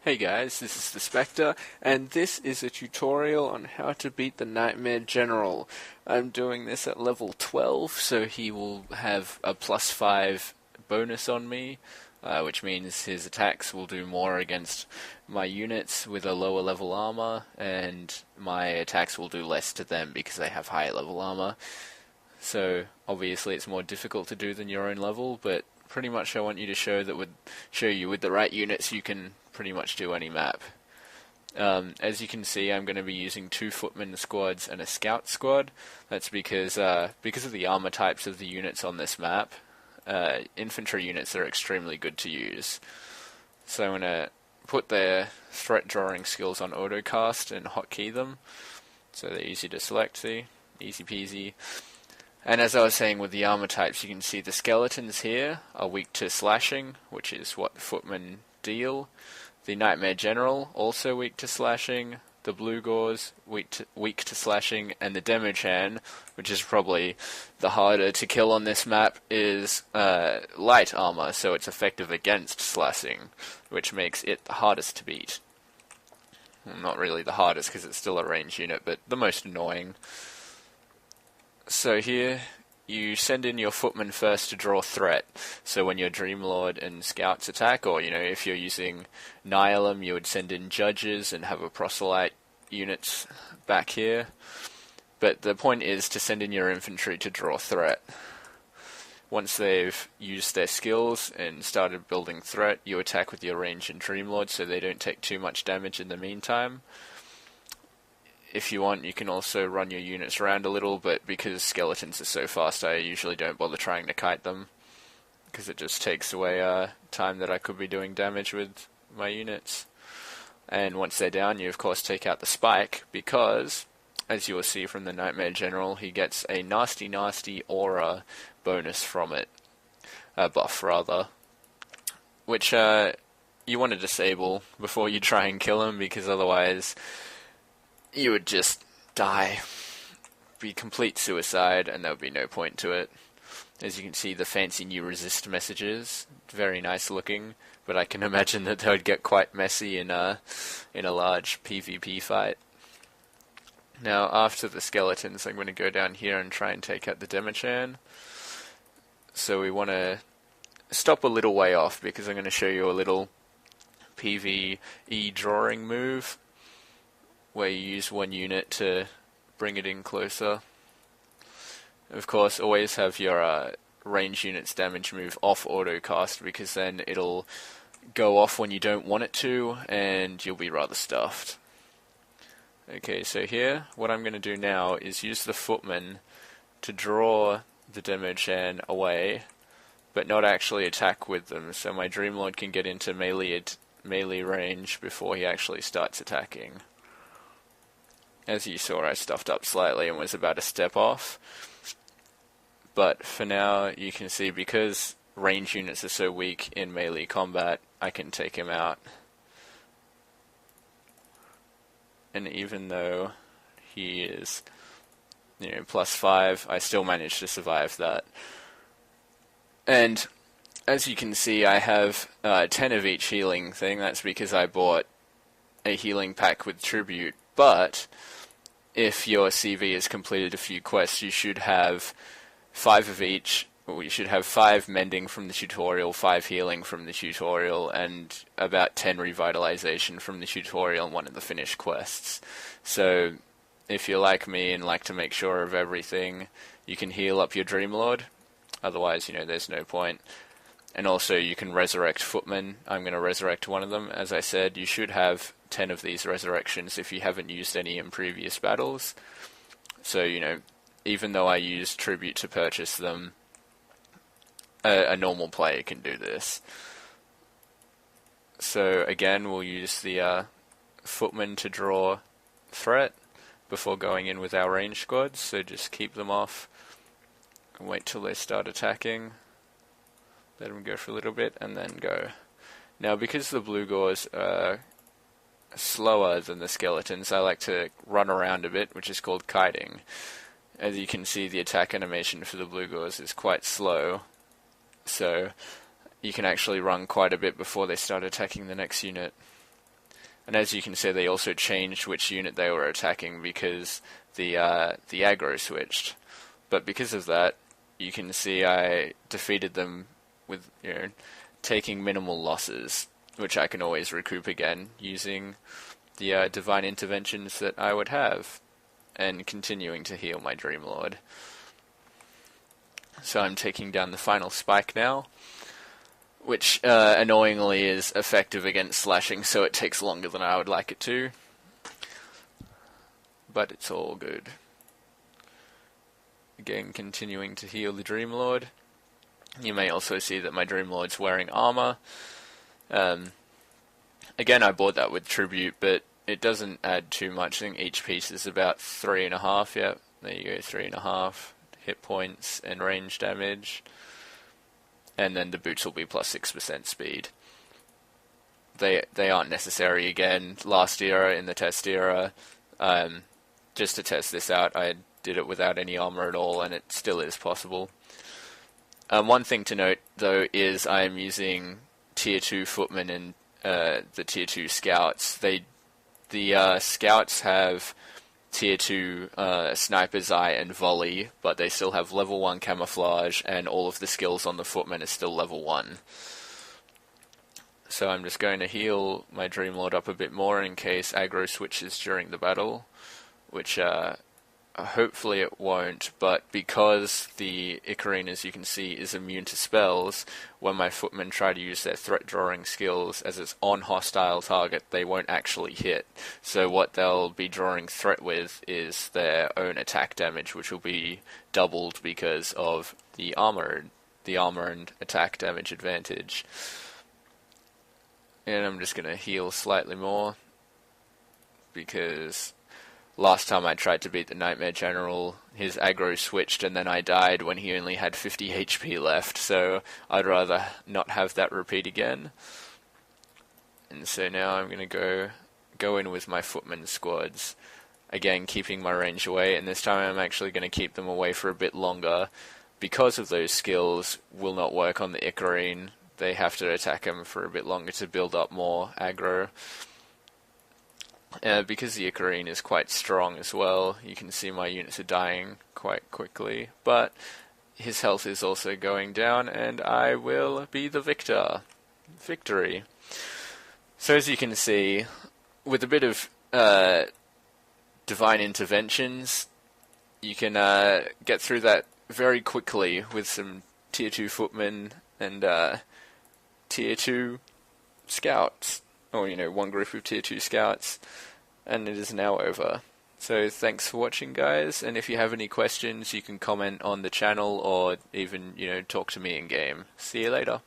Hey guys, this is the Spectre, and this is a tutorial on how to beat the Nightmare General. I'm doing this at level 12, so he will have a +5 bonus on me, which means his attacks will do more against my units with a lower level armor, and my attacks will do less to them because they have higher level armor. So obviously it's more difficult to do than your own level, but pretty much I want you to show you with the right units you can pretty much do any map. As you can see, I'm going to be using 2 footman squads and a scout squad. That's because of the armor types of the units on this map. Infantry units are extremely good to use. So I'm going to put their threat drawing skills on autocast and hotkey them, so they're easy to select. See, easy peasy. And as I was saying with the armor types, you can see the skeletons here are weak to slashing, which is what the footmen deal. The Nightmare General, also weak to slashing. The Blue Gauze, weak to slashing. And the Demochan, which is probably the harder to kill on this map, is light armor, so it's effective against slashing, which makes it the hardest to beat. Well, not really the hardest, because it's still a ranged unit, but the most annoying. So here, you send in your footman first to draw threat. So when your Dreamlord and Scouts attack, or if you're using Nihilum, you would send in Judges and have a Proselyte units back here. But the point is to send in your infantry to draw threat. Once they've used their skills and started building threat, you attack with your range and Dreamlord so they don't take too much damage in the meantime. If you want, you can also run your units around a little, but because skeletons are so fast, I usually don't bother trying to kite them, because it just takes away time that I could be doing damage with my units. And once they're down, you of course take out the spike, because, as you will see from the Nightmare General, he gets a nasty aura bonus from it. Buff, rather. Which you want to disable before you try and kill him, because otherwise you would just die, be complete suicide, and there would be no point to it. As you can see, the fancy new resist messages, very nice looking, but I can imagine that they would get quite messy in a large PvP fight. Now, after the skeletons, I'm going to go down here and try and take out the Demochan. So we want to stop a little way off, because I'm going to show you a little PvE drawing move, where you use one unit to bring it in closer. Of course, always have your range units damage move off autocast, because then it'll go off when you don't want it to, and you'll be rather stuffed. Okay, so here, what I'm going to do now is use the footman to draw the Demochan away, but not actually attack with them, so my Dreamlord can get into melee range before he actually starts attacking. As you saw, I stuffed up slightly and was about to step off. But for now, you can see, because range units are so weak in melee combat, I can take him out. And even though he is, +5, I still managed to survive that. And as you can see, I have 10 of each healing thing. That's because I bought a healing pack with Tribute. But if your CV has completed a few quests, you should have 5 of each. Well, you should have 5 mending from the tutorial, 5 healing from the tutorial, and about 10 revitalization from the tutorial and 1 of the finished quests. So if you're like me and like to make sure of everything, you can heal up your Dreamlord. Otherwise, there's no point. And also you can resurrect footmen. I'm going to resurrect one of them. As I said, you should have 10 of these resurrections if you haven't used any in previous battles. So, even though I used Tribute to purchase them, a normal player can do this. So again, we'll use the footman to draw threat before going in with our range squads, so just keep them off and wait till they start attacking. Let them go for a little bit and then go. Now, because the Blue Gauze are slower than the skeletons, I like to run around a bit, which is called kiting. As you can see, the attack animation for the Blue Gauze is quite slow, so you can actually run quite a bit before they start attacking the next unit. And as you can see, they also changed which unit they were attacking because the aggro switched. But because of that, you can see I defeated them with, taking minimal losses, which I can always recoup again using the divine interventions that I would have, and continuing to heal my Dreamlord. So I'm taking down the final spike now, which annoyingly is effective against slashing, so it takes longer than I would like it to. But it's all good. Again, continuing to heal the Dreamlord. You may also see that my Dreamlord's wearing armour. Again, I bought that with Tribute, but it doesn't add too much. I think each piece is about 3.5, yep, there you go, 3.5 hit points and range damage. And then the boots will be plus 6% speed. They aren't necessary again. Last era, in the test era, just to test this out, I did it without any armor at all, and it still is possible. One thing to note, though, is I am using Tier 2 Footmen and the Tier 2 Scouts. The Scouts have Tier 2 Sniper's Eye and Volley, but they still have level 1 Camouflage, and all of the skills on the Footmen are still level 1. So I'm just going to heal my Dreamlord up a bit more in case aggro switches during the battle, which hopefully it won't, but because the Icarine, as you can see, is immune to spells, when my Footmen try to use their threat drawing skills as it's on hostile target, they won't actually hit. So what they'll be drawing threat with is their own attack damage, which will be doubled because of the armor and attack damage advantage. And I'm just going to heal slightly more, because last time I tried to beat the Nightmare General, his aggro switched and then I died when he only had 50 HP left, so I'd rather not have that repeat again. And so now I'm going to go in with my Footman squads, again keeping my range away, and this time I'm actually going to keep them away for a bit longer, because of those skills will not work on the Icarine. They have to attack him for a bit longer to build up more aggro. Because the Icarine is quite strong as well, you can see my units are dying quite quickly, but his health is also going down, and I will be the victor. Victory. So as you can see, with a bit of divine interventions, you can get through that very quickly with some Tier 2 Footmen and Tier 2 Scouts, or one group of Tier 2 Scouts, and it is now over. So thanks for watching, guys, and if you have any questions you can comment on the channel or even talk to me in game. See you later.